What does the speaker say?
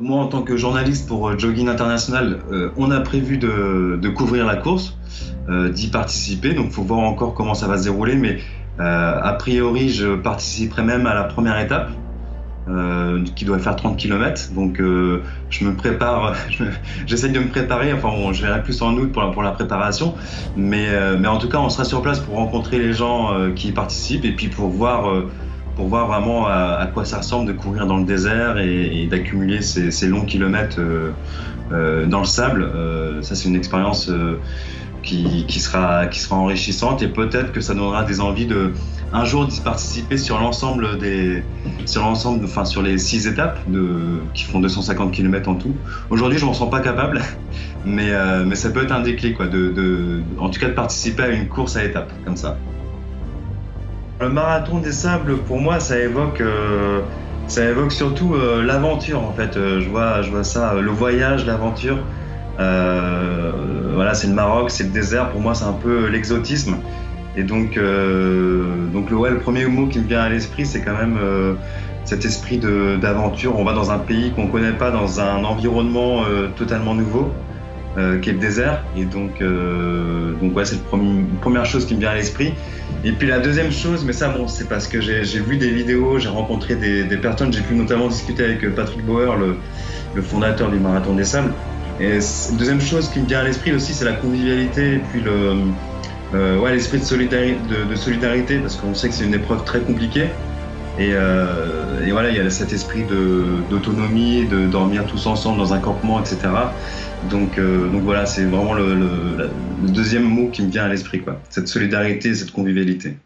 Moi, en tant que journaliste pour Jogging International, on a prévu de couvrir la course, d'y participer. Donc, il faut voir encore comment ça va se dérouler. Mais a priori, je participerai même à la première étape, qui doit faire 30 km. Donc, je me prépare, j'essaye de me préparer. Enfin, bon, je verrai plus en août pour la préparation. Mais en tout cas, on sera sur place pour rencontrer les gens qui y participent et puis pour voir vraiment à quoi ça ressemble de courir dans le désert et d'accumuler ces longs kilomètres dans le sable. Ça, c'est une expérience qui sera enrichissante et peut-être que ça donnera des envies de un jour d'y participer enfin sur les 6 étapes qui font 250 km en tout. Aujourd'hui, je m'en sens pas capable, mais ça peut être un déclic quoi, en tout cas de participer à une course à étapes comme ça. Le marathon des sables, pour moi, ça évoque surtout l'aventure en fait. Je vois ça, le voyage, l'aventure. Voilà, c'est le Maroc, c'est le désert. Pour moi, c'est un peu l'exotisme. Et ouais, le premier mot qui me vient à l'esprit, c'est quand même cet esprit d'aventure. On va dans un pays qu'on connaît pas, dans un environnement totalement nouveau, qui est le désert. Et donc ouais, c'est une première chose qui me vient à l'esprit. Et puis la deuxième chose, mais ça, bon, c'est parce que j'ai vu des vidéos, j'ai rencontré des personnes, j'ai pu notamment discuter avec Patrick Bauer, le fondateur du Marathon des Sables. Et la deuxième chose qui me vient à l'esprit aussi, c'est la convivialité et puis ouais, l'esprit de solidarité, parce qu'on sait que c'est une épreuve très compliquée. Et voilà, il y a cet esprit d'autonomie, de dormir tous ensemble dans un campement, etc. Donc voilà, c'est vraiment le deuxième mot qui me vient à l'esprit, quoi. Cette solidarité, cette convivialité.